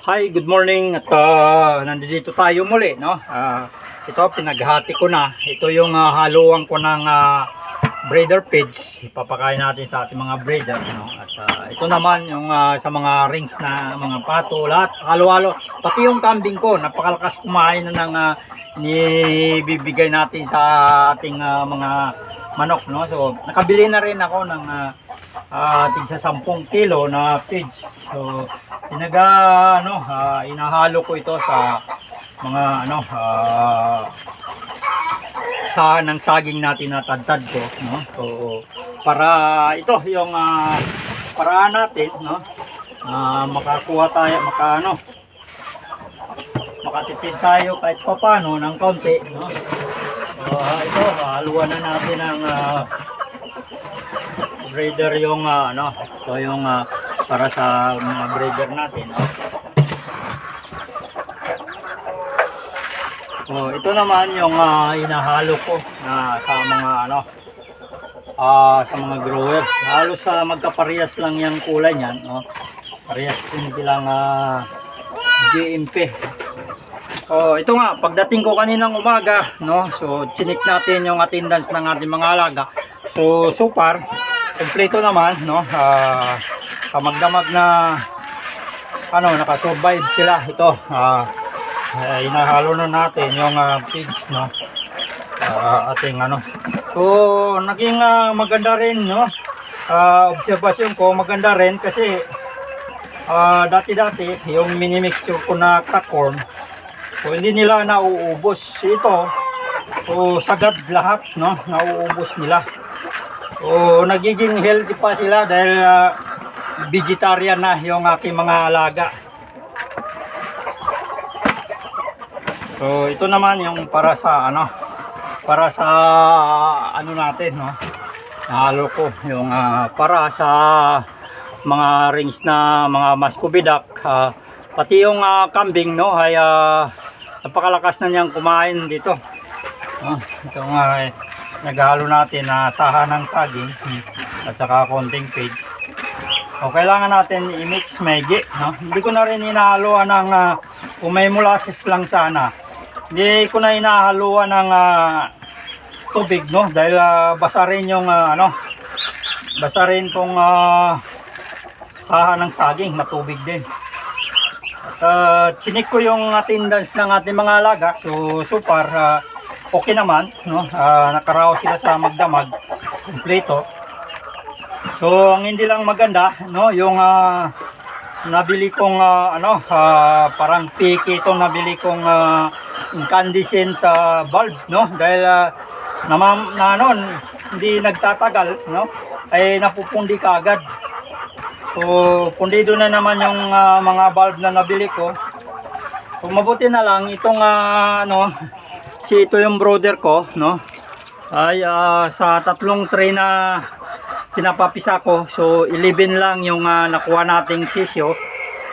Hi, good morning at nandito tayo muli, no? Ito pinaghati ko na. Ito yung haluan ko ng breeder feeds. Ipapakain natin sa ating mga breeder, no? At ito naman yung sa mga rings na mga pato, lahat halo-halo. Pati yung kambing ko, napakalakas kumain na ng nibibigay natin sa ating mga manok, no? So, nakabili na rin ako ng tigsa 10 kilo na feeds. So, inahalo ko ito sa mga sa ng saging natin na tadtad ko, no? So, para ito yung paraan natin, no? Makakuha tayo, makatipid tayo kahit papaano ng konti, no? So, ito, haluan na natin ang breeder yung ito yung para sa mga breeder natin, no? So, ito naman yung inahalo ko na sa mga sa mga growers. Halos magkaparehas lang yung kulay niyan, no? Parehas din silang GMP. So, ito nga, pagdating ko kaninang umaga, no? So, chinik natin yung attendance ng ating mga alaga. So far, kompleto naman, no? Kamagdamag na nakasurvive sila. Ito, inahalo na natin yung pigs, no? Ating so naging maganda rin, no? Obserbasyon ko maganda rin kasi dati yung minimixture ko na crack corn, so hindi nila nauubos. Ito, so sagad lahat, no? Nauubos nila. So nagiging healthy pa sila dahil vegetarian na yung aking mga alaga. So ito naman yung para sa natin, no? Nahalo ko yung para sa mga rings na mga Muscovy duck, pati yung kambing, no? Ay napakalakas na niyang kumain dito. Ito nga naghalo natin na saha ng saging at saka konting feeds. O kailangan natin i-mix maigi, no? Hindi ko na rin inahaluan ng kung may molasses lang sana. Hindi ko na inahaluan ng tubig, no? Dahil basa rin yung basa rin tong saha ng saging na tubig din. At chinik ko yung attendance ng ating mga alaga. So far okay naman, no? Nakaraos sila sa magdamag kompleto. So ang hindi lang maganda, no, yung nabili kong parang piki itong nabili kong incandescent bulb, no, dahil hindi nagtatagal, no, ay napupundi kaagad. So pundido na naman yung mga bulb na nabili ko. So mabuti na lang itong ito yung brother ko, no, ay sa 3 tray na pinapapisa ko, so 11 lang yung nakuha nating sisyo.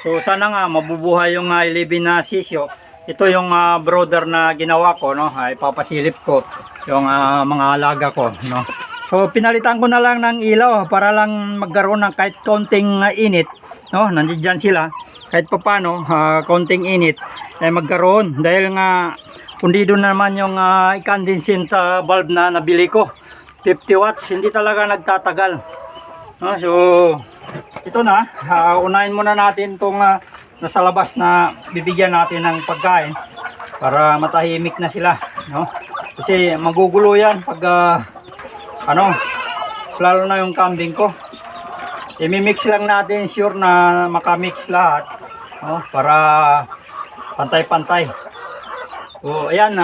So sana nga mabubuhay yung 11 na sisyo. Ito yung brother na ginawa ko, no, ay papasilip ko yung mga alaga ko, no. So pinalitan ko na lang ng ilaw para lang magkaroon ng kahit konting init, no. Nandiyan sila kahit papano, konting init ay magkaroon dahil nga pundido naman yung incandescent bulb na nabili ko. 50 watts, hindi talaga nagtatagal. So ito na, unahin muna natin itong nasa labas na bibigyan natin ng pagkain para matahimik na sila, no? Kasi magugulo yan pag lalo na yung kambing ko. I-mix lang natin, sure na makamix lahat, no? Para pantay-pantay. So ayan,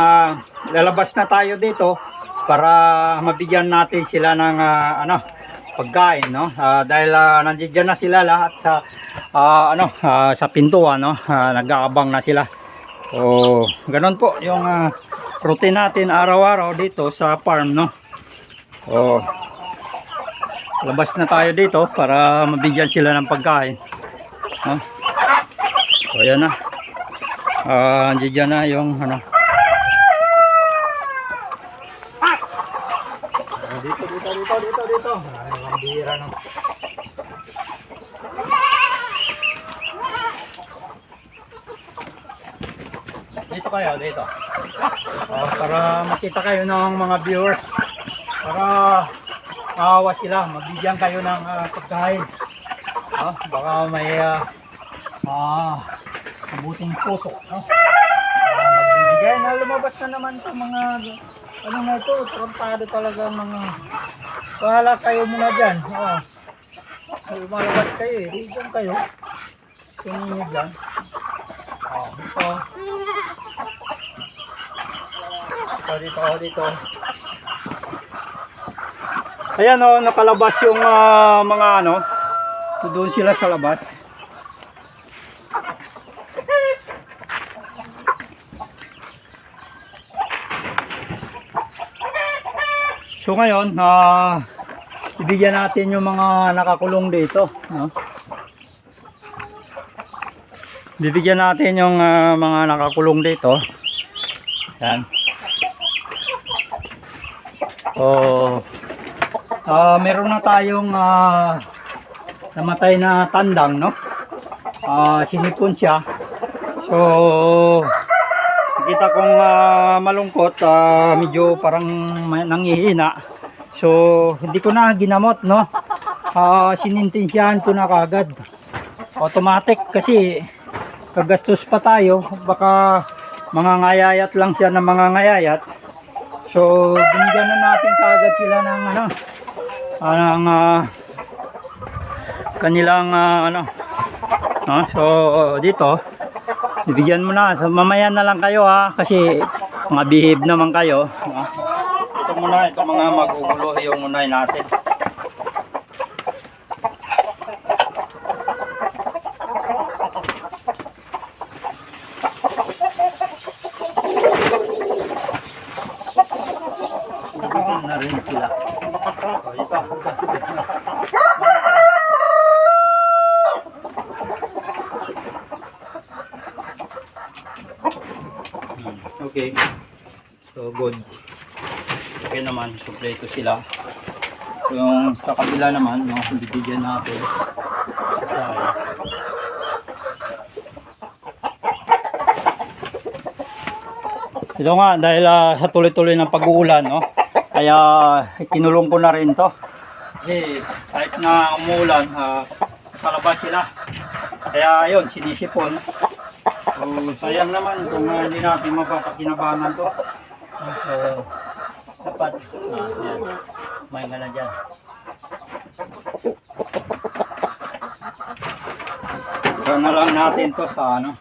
lalabas na tayo dito para mabigyan natin sila ng pagkain, no? Dahil nandiyan na sila lahat sa sa pintuan, no? Nag-aabang na sila. So ganoon po yung routine natin araw-araw dito sa farm, no? So labas na tayo dito para mabigyan sila ng pagkain, no? So ayan na, nandiyan na yung dito. Ay, ang bihira, no. dito kayo, dito. Para makita kayo ng mga viewers. Para maawa sila, mabigyan kayo ng pagkain. Baka may mabuting puso. Magbibigay na lumabas na naman itong mga ano na ito, tarantado talaga mga bahala kayo muna dyan. Lumalabas kayo eh, dyan kayo. Sunod dyan. Dito. Ayan nakalabas yung mga ano, doon sila sa labas. So ngayon, ibigyan natin yung mga nakakulong dito, no? Bibigyan natin yung mga nakakulong dito. Yan. Meron na tayong namatay na tandang, no? Sinipon siya. So kita kong malungkot, medyo parang nangihina. So hindi ko na ginamot, no? Sinintensyahan ko na kagad. Automatic kasi kagastos pa tayo. Baka mangangayayat lang siya ng mangangayayat. So binigyan na natin kagad sila ng kanilang so dito ibigyan mo na, so, mamaya na lang kayo kasi mga behave naman kayo. Ito muna, ito mga magugulo yung munay natin. Ibigyan na rin sila. Okay, so good. Okay naman, kompleto sila. Yung sa kabila naman, bibigyan natin. Ito nga, dahil sa tuloy-tuloy ng pag-uulan, kaya kinulong ko na rin to. Kasi kahit na umuulan, sa labas sila. Kaya yun, sinisipon. So, sayang naman kung hindi natin mapapakinabangan to. So, dapat, yan, may nga na dyan. So, na lang natin to sa ano.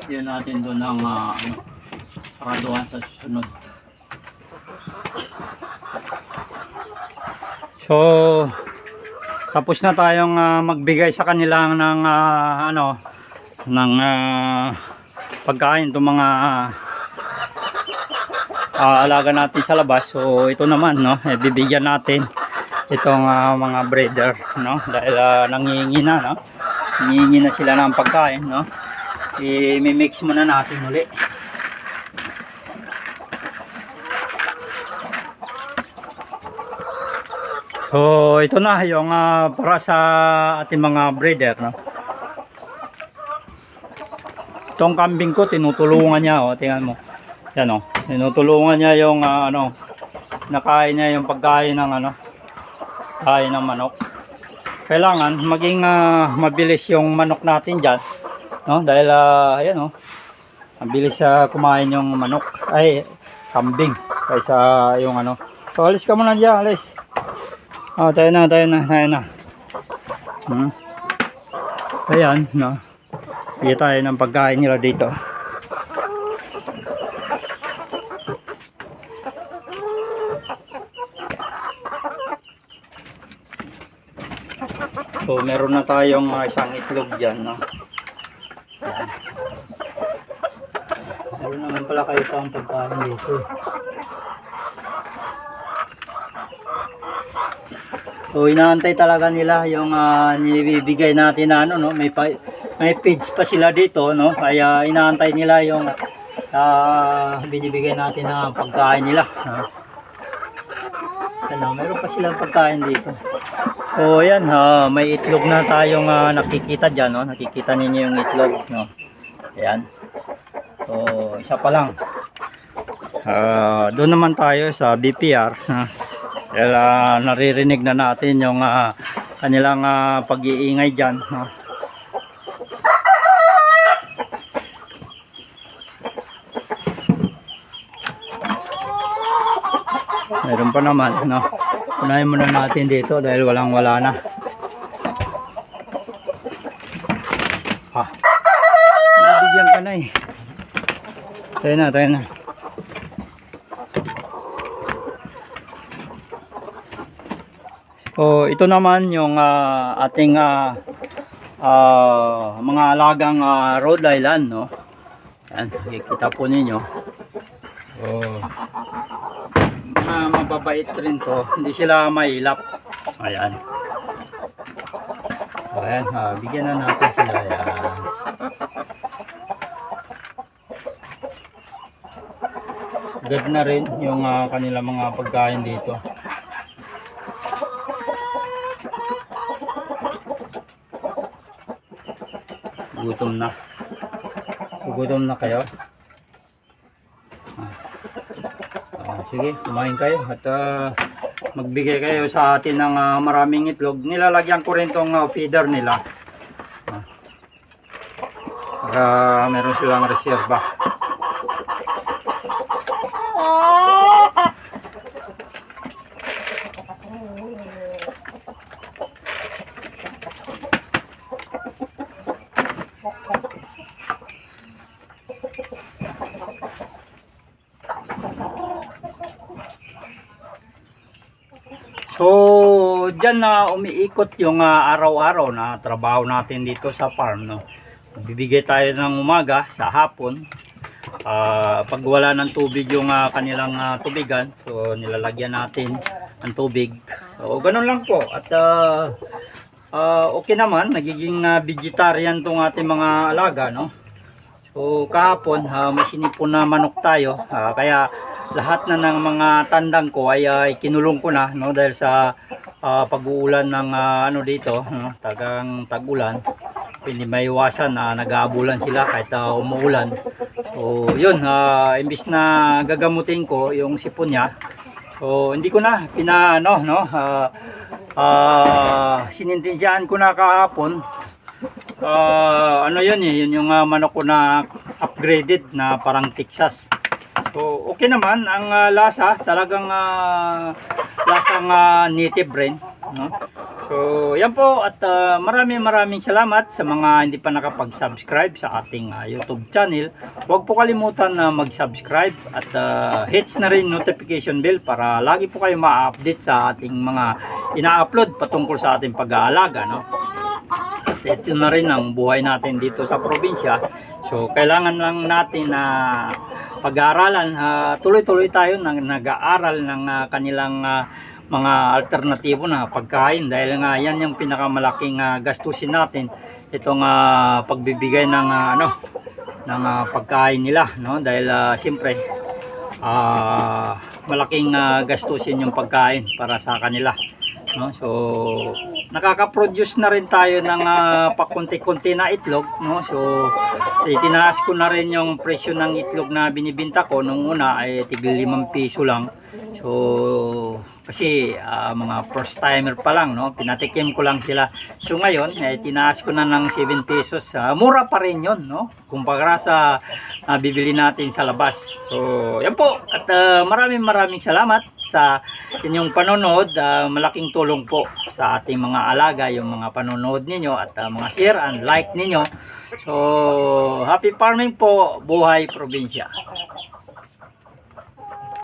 Yan natin doon ang paraduhan sa susunod. So tapos na tayong magbigay sa kanila ng pagkain itong mga alaga natin sa labas. So ito naman bibigyan natin itong mga breeder, dahil nangihingi na, nangihingi na sila ng pagkain, i-mix muna natin uli. So ito na yung para sa ating mga breeder, Itong kambing ko tinutulungan niya, tingnan mo. Yan tinutulungan niya yung nakain niya yung pagkain ng kain ng manok. Kailangan maging mabilis yung manok natin diyan. Dahil ayan mabilis kumain yung manok ay kambing kaysa yung So alis ka muna diyan, alis. Tayo na. Ayan, bigyan tayo ng pagkain nila dito. So meron na tayong isang itlog diyan, Meron naman pala kayo sa pagkain dito. So inaantay talaga nila yung nibibigay natin na may page pa sila dito, kaya inaantay nila yung binibigay natin ng pagkain nila. Ano, meron pa silang pagkain dito. So ayan, may itlog na tayong nakikita dyan, no? Nakikita ninyo yung itlog, no? Ayan. So isa pa lang. Doon naman tayo sa BPR. Dahil naririnig na natin yung kanilang pag-iingay dyan, no? Meron pa naman, no? Unahin muna natin dito dahil walang-wala na. Nabigyan ka na eh. Tayo na. So, ito naman yung ating mga alagang Rhode Island, no? Yan, nakikita po ninyo. Mababait rin to, hindi sila mailap. Ayan. So, ayan, bigyan na natin sila. Ayan. Agad na rin yung kanila mga pagkain dito. Gutom na kayo. Sige, kumain kayo at magbigay kayo sa atin ng maraming itlog. Nilalagyan ko rin tong feeder nila para meron silang reserva. So, dyan na umiikot yung araw-araw na trabaho natin dito sa farm, no? Bibigay tayo ng umaga sa hapon. Pag wala ng tubig yung kanilang tubigan, so nilalagyan natin ng tubig. So, ganun lang po. At okay naman, nagiging vegetarian tong ating mga alaga, no? So, kahapon, may sinipon na manok tayo. Kaya lahat na ng mga tandang ko ay kinulong ko na, no, dahil sa pag-uulan ng dito, no, tag-ulan. Hindi maiwasan na nag-aabulan sila kahit umuulan. So yun, imbis na gagamutin ko yung sipon niya, so hindi ko na sinintensyahan ko na kahapon. Yun yung manok ko na upgraded na parang Texas. So okay naman ang lasa, talagang lasang native rin, no? So yan po, at maraming salamat sa mga hindi pa nakapag-subscribe sa ating YouTube channel. Huwag po kalimutan na mag-subscribe at hits na rin notification bell para lagi po kayo ma-update sa ating mga ina-upload patungkol sa ating pag-aalaga, no? At ito na rin ang buhay natin dito sa probinsya. So kailangan lang natin na pag-aaralan, tuloy-tuloy tayo nag-aaral ng kanilang mga alternatibo na pagkain, dahil nga yan yung pinakamalaking gastusin natin, itong pagbibigay ng pagkain nila, no? Dahil siyempre malaking gastusin yung pagkain para sa kanila, no? So nakaka-produce na rin tayo ng pakunti-kunti na itlog, no? So itinaas ko na rin yung presyo ng itlog na binibenta ko nung una ay tigil 5 piso lang. So kasi mga first timer pa lang, no, pinatikim ko lang sila. So ngayon tinaas ko na ng 7 pesos. Mura pa rin yun, no, kumpara sa bibili natin sa labas. So yan po, at maraming salamat sa inyong panonood. Malaking tulong po sa ating mga alaga yung mga panonood ninyo at mga share and like ninyo. So happy farming po, buhay probinsya.